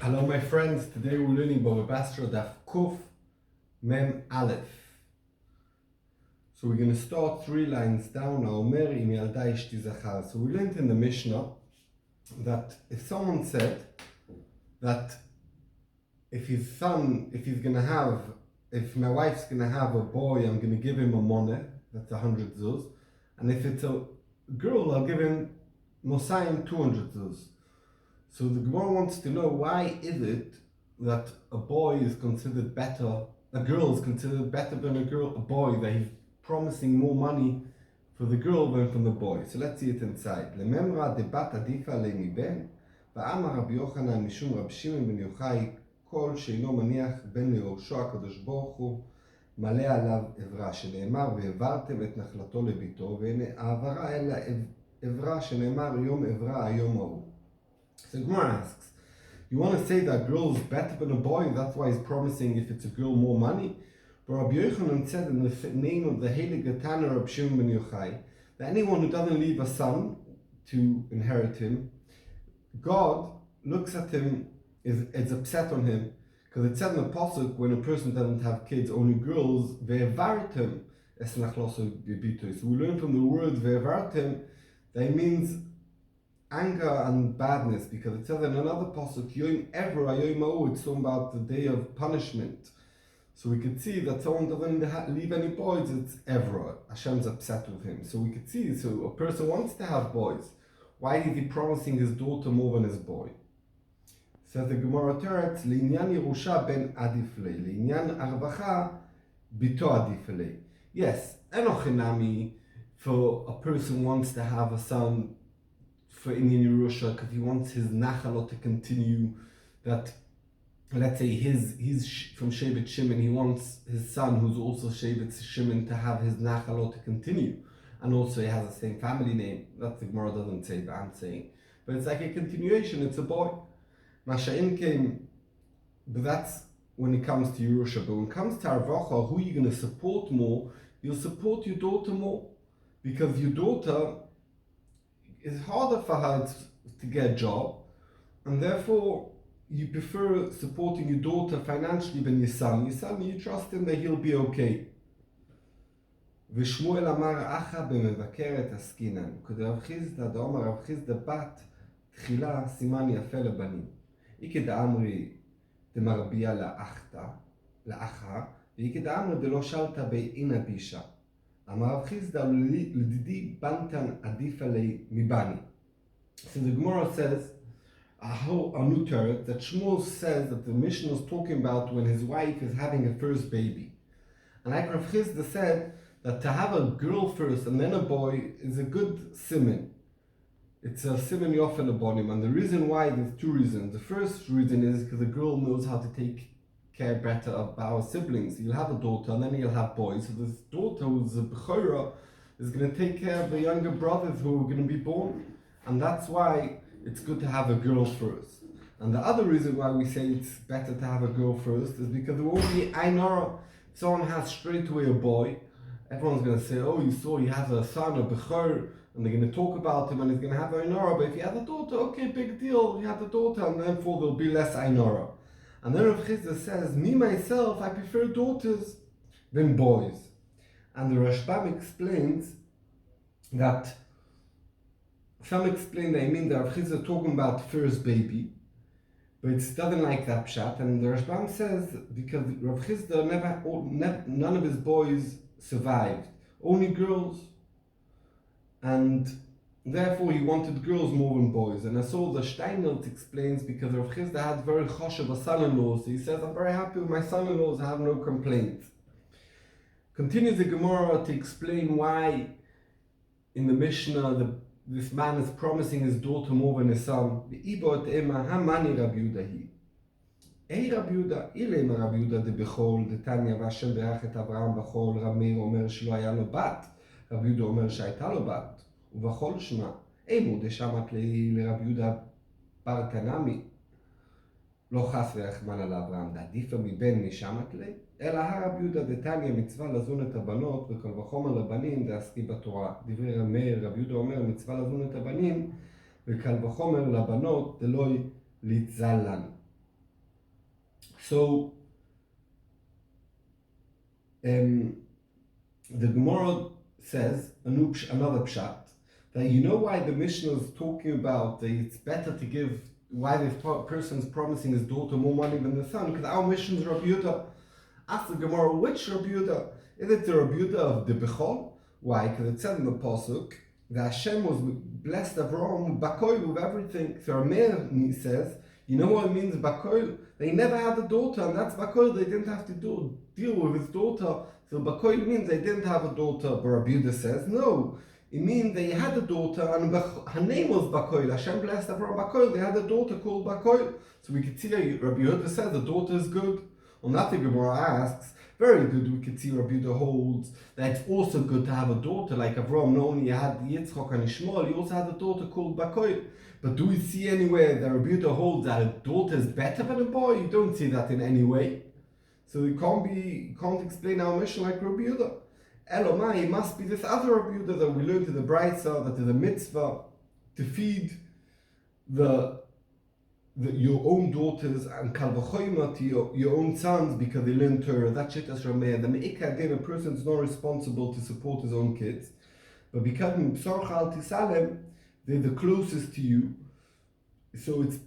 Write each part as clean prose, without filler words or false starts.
Hello my friends, today we're learning Bava Basra Daf Kuf Mem Aleph. So we're going to start 3 lines down. Omer im yalda ishti zachar. So we learned in the Mishnah that if someone said that if my wife's going to have a boy, I'm going to give him a moneh, that's 100 zuz, and if it's a girl, I'll give him Mosayim 200 zuz. So the Gemara wants to know, why is it that a boy is considered better, a girl is considered better than a boy, that he's promising more money for the girl than from the boy. So let's see it inside. Lememra debat adifa le miben, va'amar Rabbi Yochanan mishum Rab Shimon ben Yochai, kol sheino maniach ben leorshו הקדוש ברוך הוא, מלא עליו עברה, שנאמר והעברתם את נחלתו לביתו, והנה העברה אלא עברה שנאמר יום עברה היום ההוא. So Gemara asks, you want to say that girl is better than a boy, that's why he's promising if it's a girl more money? But Rabbi Yochanan said in the name of the Heilige Tana Rab Shimon ben Yochai, that anyone who doesn't leave a son to inherit him, God looks at him, is upset on him, because it said in the Pasuk, when a person doesn't have kids, only girls, ve'evartem es nachloso bibito. So we learn from the word ve'evartem that it means anger and badness, because it says in another pasuk, Yom Evra Yom Ha'u, it's talking about the day of punishment. So we could see that someone doesn't leave any boys, it's Evra. Hashem's upset with him. So we could see, so a person wants to have boys. Why is he promising his daughter more than his boy? Says the Gemara Teretz, L'inyan Yerusha ben adiflei, L'inyan Arbacha bito adiflei. Yes, enochinami, for a person wants to have a son for Inyan Yerusha, because he wants his nachalot to continue, that, let's say, he's from Shevet Shimon, he wants his son, who's also Shevet Shimon, to have his nachalot to continue. And also he has the same family name. That the Gemara doesn't say, but I'm saying. But it's like a continuation, it's a boy. Masha'im came, but that's when it comes to Yerusha. But when it comes to Arvacha, who are you going to support more? You'll support your daughter more. Because your daughter, it's harder for her to get a job, and therefore you prefer supporting your daughter financially than your son. Your son, you trust him that he'll be okay. ושמואל אמר אחא במבקרת עסקינן, כדרב חיסדא דאמר רב חיסדא בת תחילה סימן יפה לבנים. איקא דאמרי דמרבייה לאחה, ואיקא דאמרי דלא שלתא באינה בישה. אמר רב חיסדא לדידי בנתן עדיף עלי מבני. So the Gemara says, a new Torah, that Shmuel says that the Mishnah is talking about when his wife is having a first baby. And like Rav Chisda said, that to have a girl first and then a boy is a good siman. It's a siman yofel abonim, and the reason why, there's 2 reasons. The first reason is because the girl knows how to take care better of our siblings. You'll have a daughter and then you'll have boys. So this daughter who's a bechora is going to take care of the younger brothers who are going to be born. And that's why it's good to have a girl first. And the other reason why we say it's better to have a girl first is because there won't be einara. If someone has straight away a boy, everyone's going to say, oh, you saw he has a son, a bechor, and they're going to talk about him and he's going to have einara. But if he has a daughter, okay, big deal, he had a daughter, and therefore there'll be less einara. And then Rav Chisda says, me myself, I prefer daughters than boys. And the Rashbam explains that, some explain that I mean that Rav Chisda talking about first baby, but it doesn't like that pshat. And the Rashbam says, because Rav Chisda none of his boys survived, only girls. And therefore, he wanted girls more than boys. And I saw the Steinelt explains, because Rav Chisda had very choshev a son-in-law. So he says, I'm very happy with my son-in-laws, I have no complaints. Continues the Gemara to explain why in the Mishnah this man is promising his daughter more than his son. V'ibot ema hamani Rabbi Yehuda. Ei Rabbi Yehuda, ilema Rabbi Yehuda de bechol, de Tanya v'Hashem berach et Avraham bechol, Rav Meir omer שלא היה לו בת, Rabbi Yehuda omer שהייתה לו בת. ובכל שמע, אימו דשמת לרבי יהודה בר קנמי, לא חס ורחמן על אברהם, דעדיפה מבן משמת לי, אלא הרבי יהודה דתניא מצווה לזון את הבנות, וכל וחומר לבנים דעסקי בתורה. דברי מאיר, רבי יהודה אומר, מצווה לזון את הבנים, וקל וחומר לבנות דלוי ליצלן. So the Gemara says another pshat, that you know why the Mishnah is talking about that it's better to give, why this person's promising his daughter more money than the son, because our Mishnah is Rabbi Yehuda. Ask the Gemara, which Rabbi Yehuda? Is it the Rabbi Yehuda of the Bechol? Why? Because it said in the Pasuk that Hashem was blessed Avraham with Bakoil, with everything. So Aryeh says, you know what it means, Bakoil? They never had a daughter, and that's Bakoil. They didn't have to deal with his daughter. So Bakoil means they didn't have a daughter. But Rabbi Yehuda says, no. It means they had a daughter, and her name was Bakoil. Hashem blessed Avraham Bakoil. They had a daughter called Bakoil. So we could see Rabbi Yehuda says the daughter is good. Or nothing, Gemara asks, very good, we could see Rabbi Yehuda holds that it's also good to have a daughter, like Avraham, not only had Yitzchak and Ishmael, he also had a daughter called Bakoil. But do we see anywhere that Rabbi Yehuda holds that a daughter is better than a boy? You don't see that in any way. So you can't explain our mission like Rabbi Yehuda. Elomai, it must be this other Rabbi Yehuda that we learned in the Brisa, that is a mitzvah to feed your own daughters and kalvachoyma to your own sons because they learn Torah. That shit is Rameh. The me'ikah din, a person is not responsible to support his own kids, but because psorcha al tisalem, they're the closest to you. So it's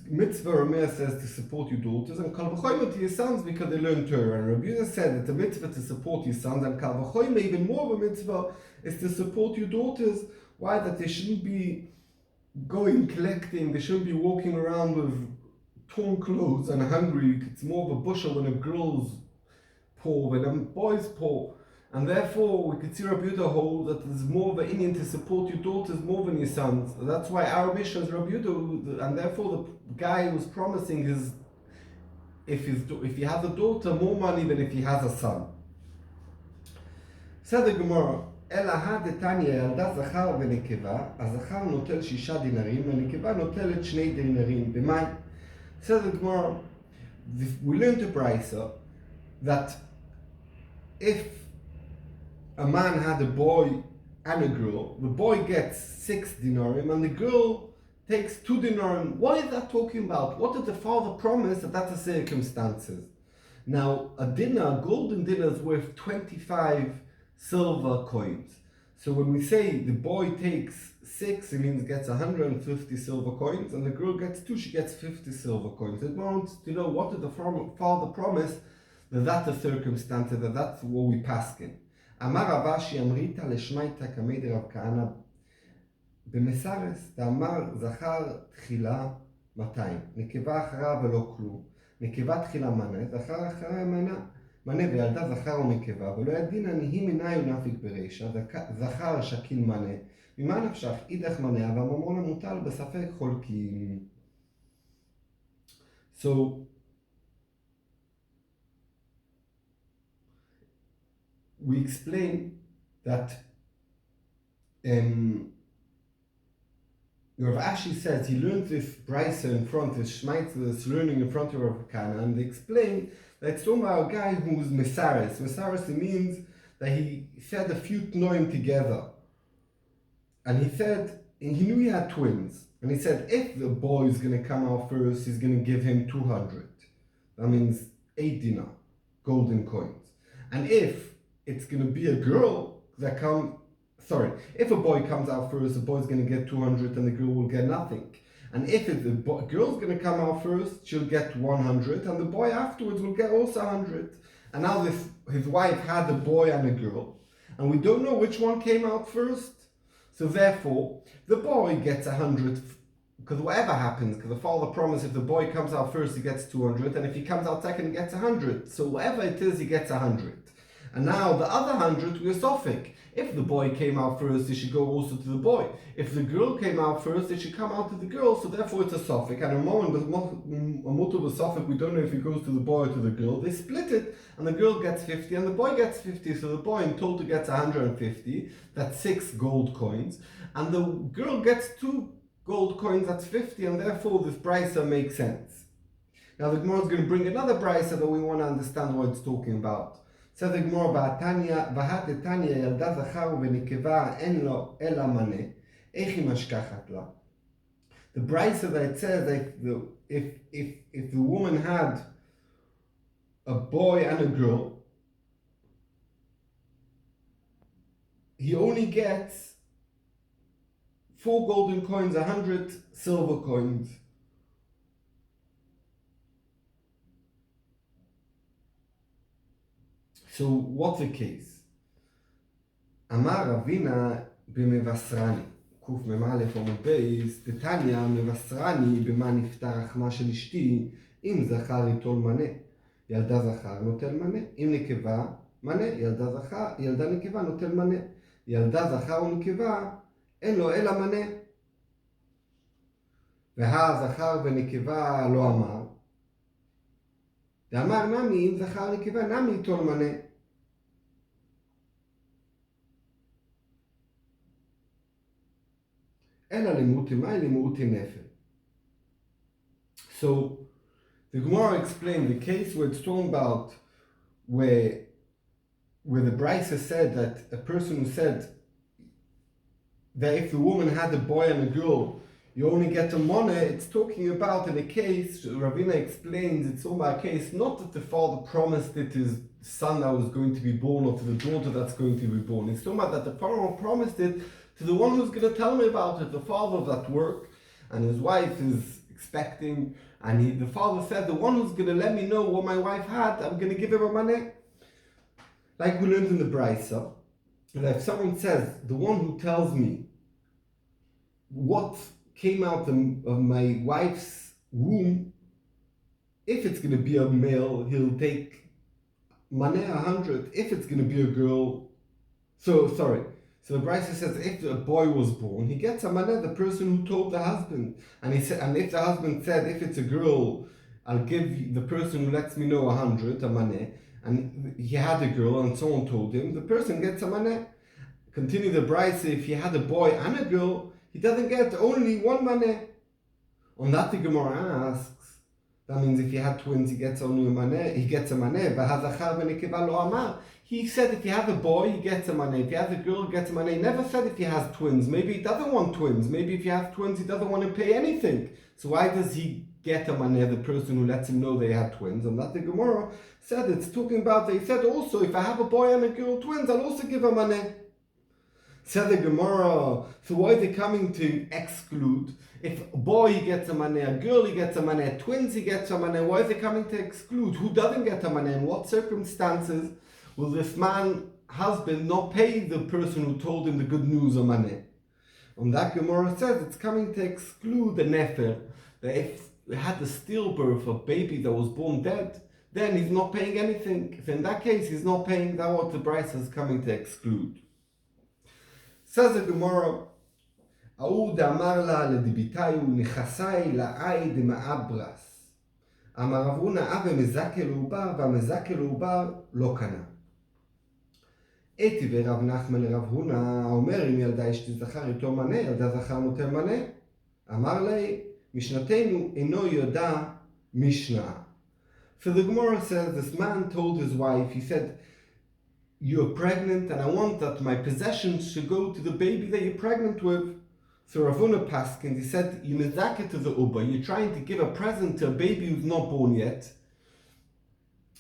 mitzvah Rameh says to support your daughters and kalvachoyma to your sons because they learn Torah. And Rabbi Yehuda said it's a mitzvah to support your sons, and kalvachoyma, even more of a mitzvah, is to support your daughters. Why? That they shouldn't be going collecting, they shouldn't be walking around with torn clothes and hungry. It's more of a bushel when a girl's poor, when a boy's poor. And therefore, we could see Rabbi Yehuda hold that there's more of an Indian to support your daughters more than your sons. That's why our mission is Rabbi Yehuda, and therefore the guy was promising if he has a daughter, more money than if he has a son. Said the Gemara, אלא הדתניא ילדה זכר ונקבה, הזכר נוטל 6 דינרים, והנקבה נוטלת 2 דינרים. במאי? Says the Gemara, we learned to Brisa that if a man had a boy and a girl, the boy gets 6 dinarim and the girl takes 2 dinarim. What is that talking about? What did the father promise that that's the circumstances? Now, a golden dinner is worth 25 silver coins. So when we say the boy takes 6, it means gets 150 silver coins, and the girl gets 2, she gets 50 silver coins. It wants to know what did the father promise that that's a circumstance, that that's what we paskin. Amar Avashi Amrita Leshmaita Kamei Rav Kahana במסרס, תאמר זכר תחילה 200, נקבה אחריו ולא כלום. נקבה תחילה מנה, זכר אחריה מנה וילדה זכר ונקבה, ולא ידינא נהי מנין נפיק ברישא, זכר שקיל מנה, ממה נפשך אידך מנה, והממון המוטל בספק חולקים. So, we explain that Rav Ashi says he learned this brisa in front, this shmaitz, this learning in front of Rav Kana, and they explain that it's talking about a guy who's mesaris. Mesaris, it means that he said a few tnoim together. And he knew he had twins. And he said, if the boy is going to come out first, he's going to give him 200. That means 8 dinar, golden coins. And if it's going to be a girl that if a boy comes out first, the boy's going to get 200 and the girl will get nothing. And if the girl's going to come out first, she'll get 100 and the boy afterwards will get also 100. And now his wife had a boy and a girl, and we don't know which one came out first. So therefore, the boy gets 100, because whatever happens, because the father promised if the boy comes out first, he gets 200, and if he comes out second, he gets 100. So whatever it is, he gets 100. And now the other 100, we're sophic. If the boy came out first, it should go also to the boy. If the girl came out first, it should come out to the girl, so therefore it's a sophic. And a motor of a sophic, we don't know if it goes to the boy or to the girl. They split it, and the girl gets 50, and the boy gets 50, so the boy in total gets 150, that's 6 gold coins. And the girl gets 2 gold coins, that's 50, and therefore this brisa makes sense. Now the Gemara is going to bring another brisa that we want to understand what it's talking about. Says the Gemara, "Vahat Tanya yalda zachar u'benekeva en lo ela maneh, איך היא משכחת לה?" The brisa that it says that if the woman had a boy and a girl, he only gets 4 golden coins, 100 silver coins. So what's the case? Amar Ravina במבשרני, קמ"א עמוד בייס, דתניא מבשרני במה נפטר רחמה של אשתי, אם זכר ייטול מנה, ילדה זכר נוטל מנה, אם נקבה מנה, ילדה נקבה נוטל מנה, ילדה זכר ונקבה אין לו אלא מנה. והזכר ונקבה לא אמר, ואמר נמי אם זכר נקבה נמי ייטול מנה. אלא למותי מאי למותי נפל. So the Gemara explained the case where it's talking about where the Brisa said that a person who said that if the woman had a boy and a girl, you only get a money. It's talking about in a case, Ravina explains, it's all about a case, not that the father promised it to his son that was going to be born or to the daughter that's going to be born. It's talking about that the father promised it to the one who's going to tell me about it. The father's at work and his wife is expecting, and the father said, the one who's going to let me know what my wife had, I'm going to give him a money. Like we learned in the Brisa, that if someone says, the one who tells me what came out of my wife's womb, if it's going to be a male, he'll take money 100. If it's going to be a girl, so the Brisa says if a boy was born, he gets a money, the person who told the husband. And he said, and if the husband said, if it's a girl, I'll give the person who lets me know 100 a money, and he had a girl and someone told him, the person gets a money. Continue the Brisa, if he had a boy and a girl, he doesn't get only one money. On that the Gemara asks, that means if he had twins, he gets only a money. He gets a money. He said if you have a boy, he gets a money. If he has a girl, he gets a money. He never said if he has twins. Maybe he doesn't want twins. Maybe if he has twins, he doesn't want to pay anything. So why does he get a money, the person who lets him know they had twins? And that the Gemara said it's talking about, they said also, if I have a boy and a girl twins, I'll also give a money. Said the Gemara, so why are they coming to exclude? If a boy he gets a money, a girl he gets a money, twins he gets a money, why are they coming to exclude? Who doesn't get a money? In what circumstances will this husband not pay the person who told him the good news a money? And that Gemara says it's coming to exclude the nefer, that if he had a stillbirth, a baby that was born dead, then he's not paying anything. So in that case, he's not paying that what the Brisa is coming to exclude. Says the Gemara, Aud amar la ledibitai nechasai la'ai dema'abras. Amar Rav Huna ave mezake l'ubar v'amezake l'ubar lo kana. Eti v'Rav Nachman לרב הונא אומר אם ילדה אשתי זכר איתו מנה, ילדה זכר נוטל מנה. אמר לי, משנתנו אינו יודע משנה. So the Gemara says this man told his wife, he said, you're pregnant and I want that my possessions should go to the baby that you're pregnant with. So Rav Huna Paskins, he said, you mezake to the uba, you're trying to give a present to a baby who's not born yet.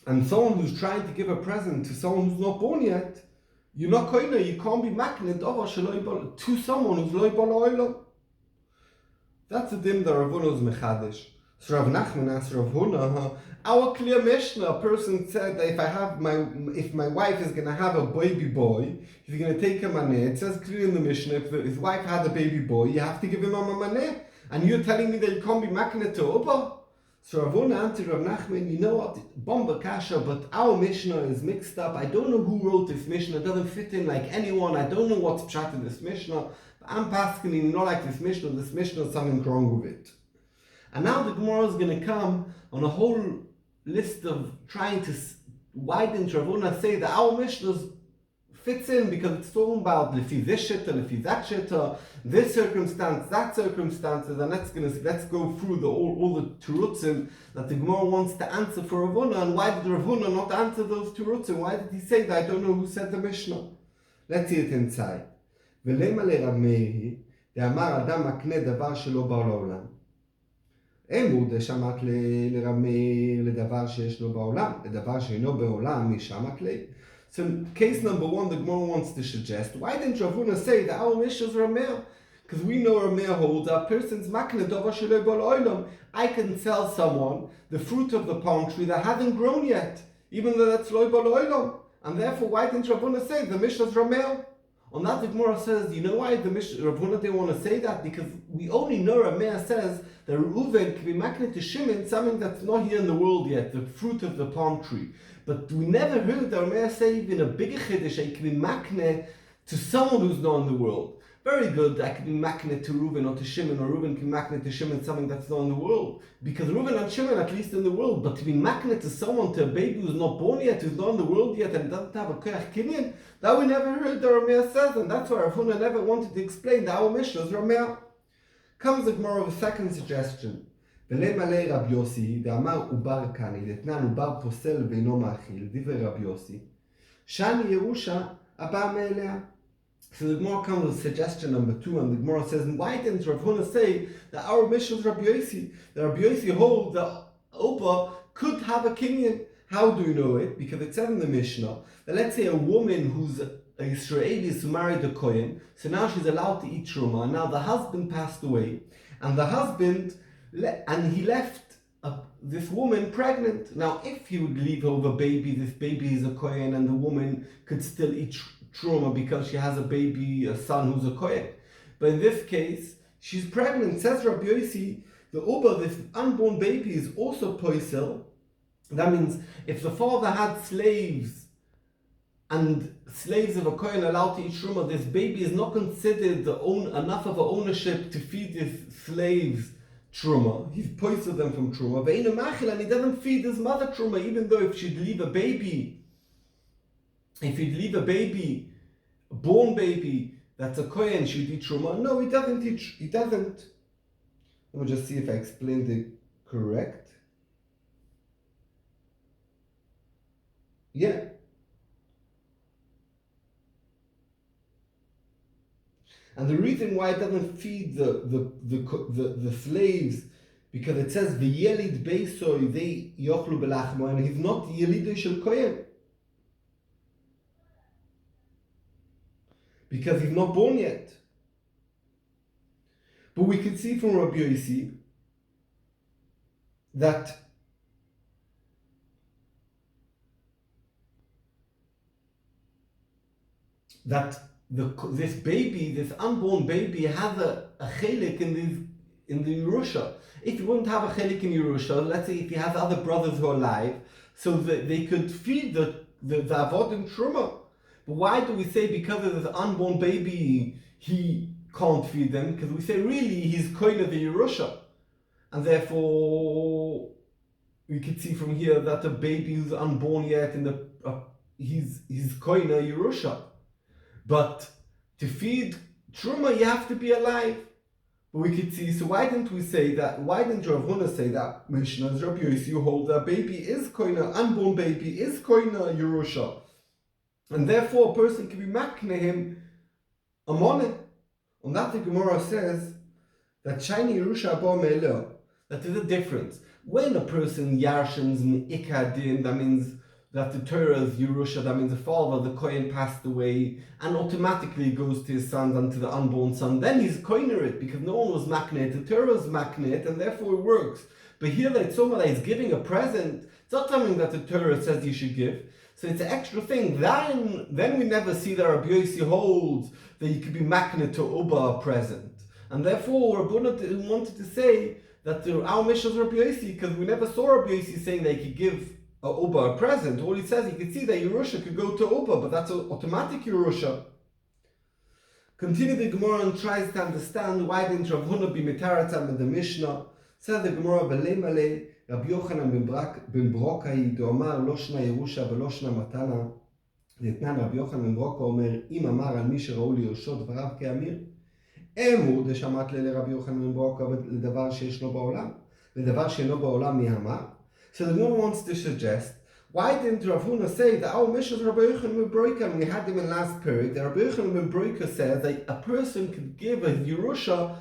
And someone who's trying to give a present to someone who's not born yet, you're not koina, you can't be maknit over to someone who's loy bala. That's the dim that Rav Huna is mechadish. So Rav Nachman asked Rav Huna, our clear Mishnah, a person said that if my wife is going to have a baby boy, he's going to take him a money. It says clearly in the Mishnah, if his wife had a baby boy, you have to give him a money. And you're telling me that you can't be maknit to Uba? So Rav Huna answered Rav Nachman, you know what, Bomba Kasha, but our Mishnah is mixed up. I don't know who wrote this Mishnah. It doesn't fit in like anyone. I don't know what's pshat in this Mishnah. But I'm pasking you not like this Mishnah. This Mishnah is something wrong with it. And now the Gemara is going to come on a whole list of trying to widen Rav Huna say that our Mishnah fits in because it's talking about lefi this shitta, lefi that shitta, this circumstance, that circumstances, and let's go through all the terutzim that the Gemara wants to answer for Rav Huna. And why did Rav Huna not answer those terutzim? Why did he say that? I don't know who said the Mishnah. Let's see it inside. ולמה לרב מאיר, דאמר אדם מקנה דבר שלא בא לעולם. אמור דשמט לרמר לדבר שיש לו בעולם, לדבר שאינו בעולם משמט לי. So case number one, the Gemara wants to suggest, why didn't Rav Huna say that our Mishnah is Rameh? Because we know Rameh holds a person's makna dova sheloi bal olam. I can sell someone the fruit of the palm tree that hasn't grown yet, even though that's loi bal olam. And therefore, why didn't Rav Huna say the Mishnah is Rameh? On that, the Gemara says, you know why the Rav Huna didn't want to say that? Because we only know Rameh says that Reuven can be makna to Shimon something that's not here in the world yet, the fruit of the palm tree. But we never heard the Aryeh say even a bigger chiddush, I can be makne to someone who's not in the world. Very good, I can be makne to Reuven or to Shimon, or Reuven can be makne to Shimon something that's not in the world. Because Reuven and Shimon at least in the world, but to be makne to someone, to a baby who's not born yet, who's not in the world yet, and doesn't have a koyach kinyan, that we never heard the Aryeh says, and that's why Rav Huna never wanted to explain that our Mishnah is Rameh. Comes the Gemara with a second suggestion. ולמלא רב יוסי, דאמר עובר קני, דתנן עובר פוסל ואינו מאכיל, דברי רב יוסי, שאני ירושה הבא מאליה. So the Gemara comes with suggestion number 2, and the Gemara says, why didn't Rav Huna say that our Mishnah is Rabbi Yossi? That Rabbi Yossi holds that Opa could have a kinyan. How do we know it? Because it says in the Mishnah that let's say a woman who's a Israeli who married a Kohen, so now she's allowed to eat truma, and now the husband passed away, and the husband he left this woman pregnant. Now, if he would leave over baby, this baby is a kohen, and the woman could still eat truma because she has a son who's a kohen. But in this case, she's pregnant. Says Rabbi Yossi, the uber, this unborn baby, is also poisel. That means if the father had slaves, and slaves of a kohen allowed to eat truma, this baby is not considered enough of an ownership to feed his slaves truma. He's poisoned them from truma. And he doesn't feed his mother truma, even though if she'd leave a baby, a born baby, that's a kohen, she'd eat truma. No, he doesn't. Let me just see if I explained it correct. Yeah. And the reason why it doesn't feed the slaves, because it says v'yelid beisoy they yochlu belachmo, and he's not yelido shel kohen, because he's not born yet. But we can see from Rabbi Yossi that this unborn baby, has a chelik in the Yerusha. If you wouldn't have a chelik in Yerusha, let's say if he has other brothers who are alive, so that they could feed the avod in truma. But why do we say because of this unborn baby he can't feed them? Because we say really he's kohen of the Yerusha, and therefore we could see from here that a baby who's unborn yet he's kohen of Yerusha. But to feed truma, you have to be alive. But we could see, so why didn't we say that? Why didn't Rav Huna say that? Mishnah's Rabbi Yossi, you hold that baby is koina, unborn baby is koina Yerusha. And therefore a person can be makne him a money. On that the Gemara says that shiny Yerusha abo me'elo, that there's a difference. When a person yarshins ikadin, that means that the Torah is Yerusha, that means the father, the Kohen, passed away, and automatically goes to his sons and to the unborn son, then he's koiner it, because no one was maknet, the Torah is maknet, and therefore it works. But here that someone that is giving a present, it's not something that the Torah says you should give, so it's an extra thing. Then we never see that Rabbi Yossi holds that you could be maknet to Uba a present. And therefore, Rabbi Huna wanted to say that our Mishnah is Rabbi Yossi, because we never saw Rabbi Yossi saying that he could give Uba a present. All he says, you can see that Yerusha could go to Uba, but that's an automatic Yerusha. Continue the Gemara and tries to understand why didn't Rav Huna be mitaratam in the Mishnah. Says the Gemara, "Belei malei Rabbi Yochanan ben Brokai do'amar lo shna Yerusha v'lo shna matana." Detnan Rabbi Yochanan ben Broka omer, "Im amar al mi שראו לירשו דבריו כאמיר." אמור דשמט לרבי יוחנן בן ברוקה לדבר שיש לו בעולם, לדבר שאינו בעולם מי אמר. So the one wants to suggest, why didn't Rav Huna say that our Mishnah is Rabbi Yochanan ben Broka, and we had him in last period, that Rabbi Yochanan ben Broka says that a person could give a Yerusha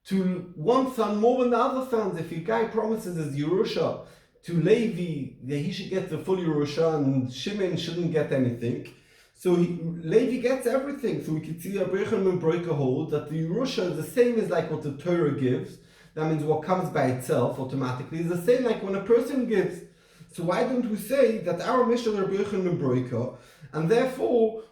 to one son more than the other sons. If a guy promises his Yerusha to Levi that he should get the full Yerusha and Shimon shouldn't get anything, so Levi gets everything. So we can see Rabbi Yochanan ben Broika hold that the Yerusha is the same as like what the Torah gives. That means what comes by itself automatically is the same like when a person gives. So why don't we say that our Mishnah is Rabbi Yochanan ben Broika, and therefore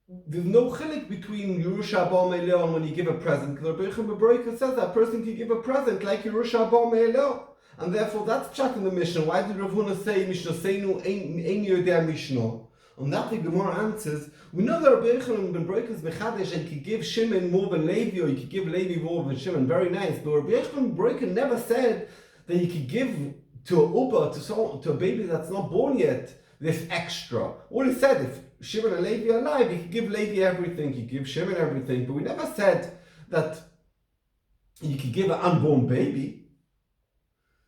there's no chilek between Yerusha Abba Me'eleh and when you give a present, because Rabbi Yochanan ben Broika says that a person can give a present like Yerusha Abba Me'eleh, and therefore that's pshat in the Mishnah. Why did Rav Huna say Mishnah Seinu ein yodea Mishnah? On that the Gemara answers, we know that Rabbi Yochanan ben Broika is mechadesh and could give Shimon more than Levi, or you could give Levi more than Shimon. Very nice, but Rabbi Yochanan ben Broika never said that you could give to a uba, to a baby that's not born yet, this extra. All he said, if Shimon and Levi are alive, he could give Levi everything, he could give Shimon everything, but we never said that you could give an unborn baby.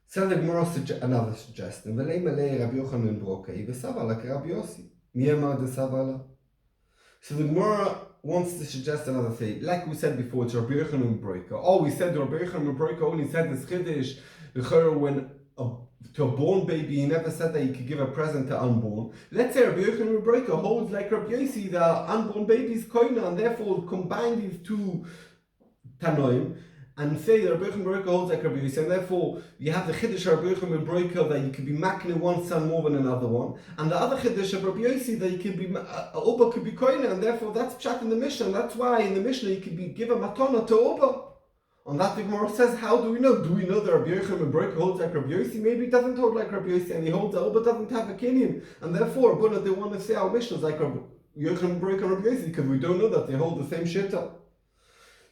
So the Gemara another suggestion. V'lei malei Rabbi Yochanan ben Broka, v'sava like Rabbi Yossi. Miyama de Savala. So the Gemara wants to suggest another thing. Like we said before, it's Rabbi Yochanan ben Broka. Oh, we said Rabbi Yochanan ben Broka only said this chiddush, when to a born baby, he never said that he could give a present to unborn. Let's say Rabbi Yochanan ben Broka holds like Rabbi Yossi that unborn babies koina, and therefore combine these two tanoim and say that Rabbi Yochanan ben Broka holds like Rabbi Yossi, and therefore you have the chiddush of Rabbi Yochanan ben Broka that you could be makne one son more than another one, and the other chiddush of Rabbi Yossi that you could be Uba could be koina, and therefore that's pshat in the Mishnah. And that's why in the Mishnah you could be give a matana to Uba. On that the Gemara says, how do we know? Do we know that Rabbi Yochanan ben Broka holds like Rabbi Yossi? Maybe he doesn't hold like Rabbi Yossi, and he holds that Uba doesn't have a kinyan, and therefore Abuna they want to say our Mishnah is like Rabbi Yochanan ben Broka and Rabbi Yossi because we don't know that they hold the same shitta.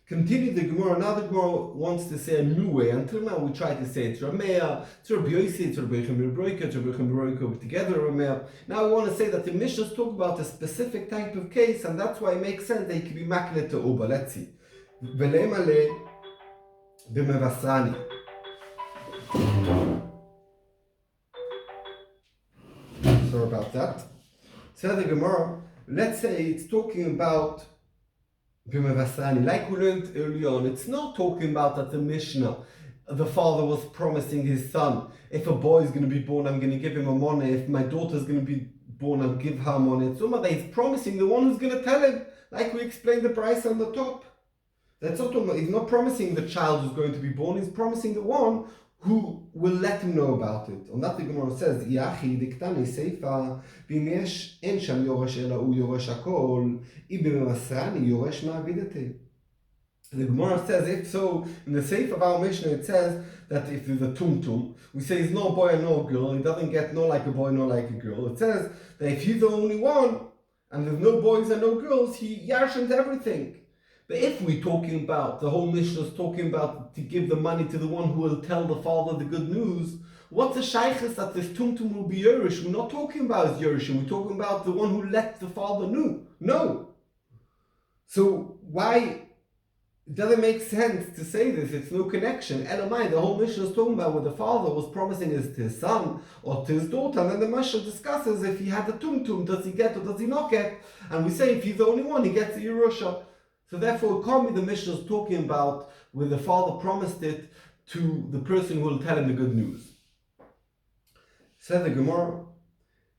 Continue the Gemara. Now the Gemara wants to say a new way. Until now we try to say it's Ramea, it's Rabbi Yossi, it's Rabbi Yochanan ben Broka, it's Rabbi Yochanan ben Broka together Ramea. Now we want to say that the Mishnahs talk about a specific type of case, and that's why it makes sense that it can be makne to Uba. Let's see. V'le'male b'mevasrani. Sorry about that. So the Gemara, let's say it's talking about b'mevasrani. Like we learned early on, it's not talking about that the Mishnah, the father was promising his son, if a boy is going to be born, I'm going to give him a money. If my daughter is going to be born, I'll give her money. It's not that he's promising the one who's going to tell him, like we explained the price on the top. That's not talking about, he's not promising the child who's going to be born, he's promising the one who will let him know about it. On that the Gemara says, Yachi diktani seifa b'mesh en sham yoresh ela u yoresh hakol ib'masrani yoresh ma'avidete. The Gemara says, if so, in the Seif of our Mishnah it says that if there's a tumtum, we say it's no boy and no girl, he doesn't get no like a boy, no like a girl. It says that if he's the only one, and there's no boys and no girls, he yarshans everything. But if we're talking about, the whole Mishnah is talking about to give the money to the one who will tell the father the good news, what's the shaykhs that this tumtum will be Yerush? We're not talking about Yerushim, we're talking about the one who let the father know. So why does it make sense to say this? It's no connection. Elamai, the whole Mishnah is talking about what the father was promising is to his son or to his daughter, and then the Mishnah discusses if he had the tumtum, does he get or does he not get? And we say if he's the only one, he gets the Yerusha. So therefore, it can't be the Mishnah is talking about where the father promised it to the person who will tell him the good news. Said the Gemara,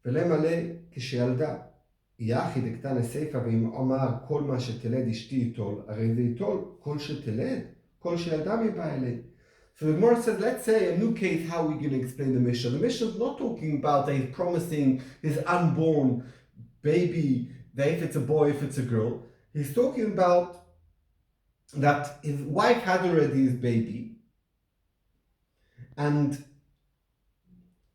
"V'lemale k'she'alda yachid ektan eseifa v'im omar kol ma sheteled ishti itol, arei ve'itol kol sheteled, kol she'alda mi'ba'elei." So the Gemara said, let's say a new case, how we're going to explain the Mishnah. The Mishnah is not talking about that he's promising his unborn baby, that if it's a boy, if it's a girl. He's talking about that his wife had already his baby, and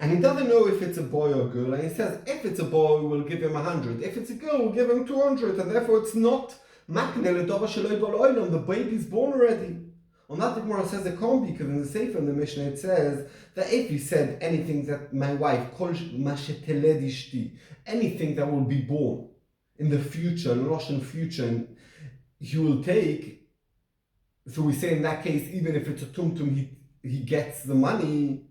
he doesn't know if it's a boy or girl, and he says, if it's a boy, we'll give him 100. If it's a girl, we'll give him 200, and therefore it's not makne l'dova sheloi bal olam, the baby's born already. On that the Gemara says it can't be, because in the Sefer in the Mishnah it says that if he said anything that my wife, kol ma sheteled ishti, anything that will be born in the future, in Russian future, he will take. So we say in that case, even if it's a tumtum, he gets the money.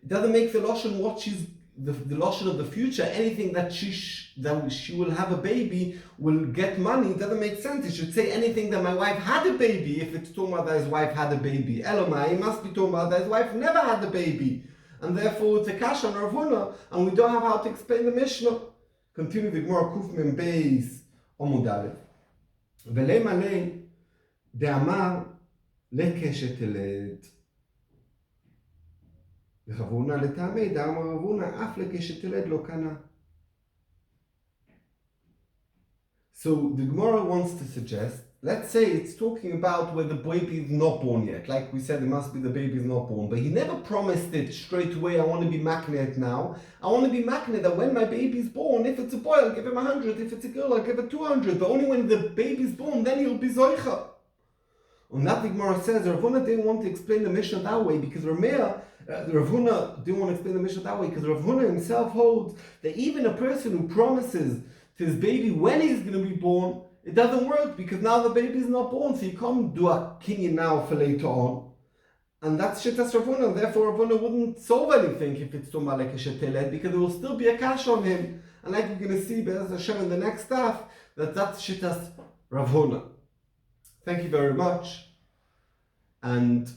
It doesn't make the Lashon what she's the lotion of the future, anything that she will have a baby will get money, doesn't make sense. It should say anything that my wife had a baby, if it's talking about that his wife had a baby. Elamai, it must be talking about that his wife never had a baby. And therefore it's a kasha on Rav Huna, and we don't have how to explain the Mishnah. Continue the Gemara Kuf Mem Beis Amud Aleph. V'lei malei de'amar lekeshet eled. ורב הונא לטעמי דאמר רב הונא אף לקשת ילד לא קנה. So the Gemara wants to suggest, let's say it's talking about where the baby is not born yet. Like we said, it must be the baby is not born. But he never promised it straight away, I want to be makneh now. I want to be makneh that when my baby is born, if it's a boy, I'll give him 100. If it's a girl, I'll give her 200. But only when the baby is born, then he'll be zoicha. And that the Gemara says, Rav Huna didn't want to explain the Mishnah that way because Rav Huna didn't want to explain the Mishnah that way because Rav Huna himself holds that even a person who promises to his baby when he's going to be born, it doesn't work because now the baby is not born, so you can't do a kinyan now for later on. And that's Shittas Rav Huna, therefore Rav Huna wouldn't solve anything if it's Tumah like a Sheteled because there will still be a cash on him. And like you're going to see Be'ez Hashem in the next Daf, that's Shittas Rav Huna. Thank you very much. And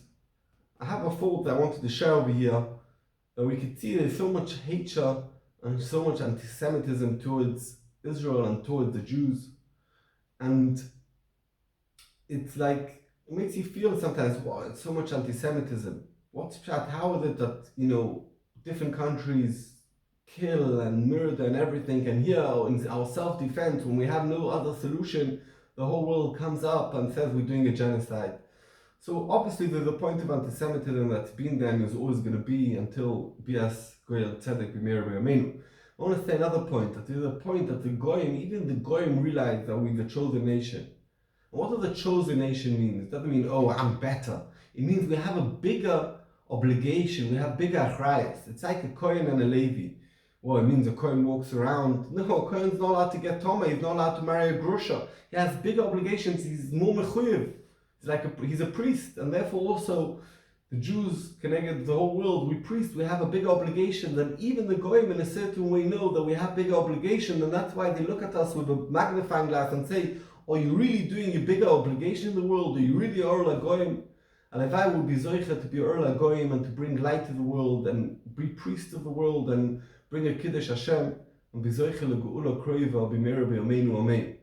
I have a thought that I wanted to share over here, that we could see there's so much hatred and so much anti-Semitism towards Israel and towards the Jews. And it's like, it makes you feel sometimes, wow, it's so much anti-Semitism. What's chat? How is it that, different countries kill and murder and everything, and here in our self-defense, when we have no other solution, the whole world comes up and says we're doing a genocide. So obviously there's a point of anti-Semitism that's been there and is always going to be until Bias Goyal Tzedek B'Meir B'Yameinu. I want to say another point, that there's a point that the Goyim, even the Goyim realize that we're the chosen nation. And what does the chosen nation mean? It doesn't mean, oh, I'm better. It means we have a bigger obligation, we have bigger achrayas. It's like a Kohen and a Levi. Well, it means a Kohen walks around. No, a Kohen's not allowed to get Toma, he's not allowed to marry a Grusha. He has bigger obligations, he's more mechuyev. He's a priest, and therefore also the Jews, connected the whole world, we priests, we have a big obligation that even the Goyim in a certain way know that we have bigger obligation, and that's why they look at us with a magnifying glass and say, are you really doing a bigger obligation in the world? Are you really Orla Goyim? And if I would be Zoicha to be Orla Goyim and to bring light to the world and be priest of the world and bring a Kiddush Hashem and be Zoicha Legu'ula Kroiva B'Meir B'Yameinu Amen.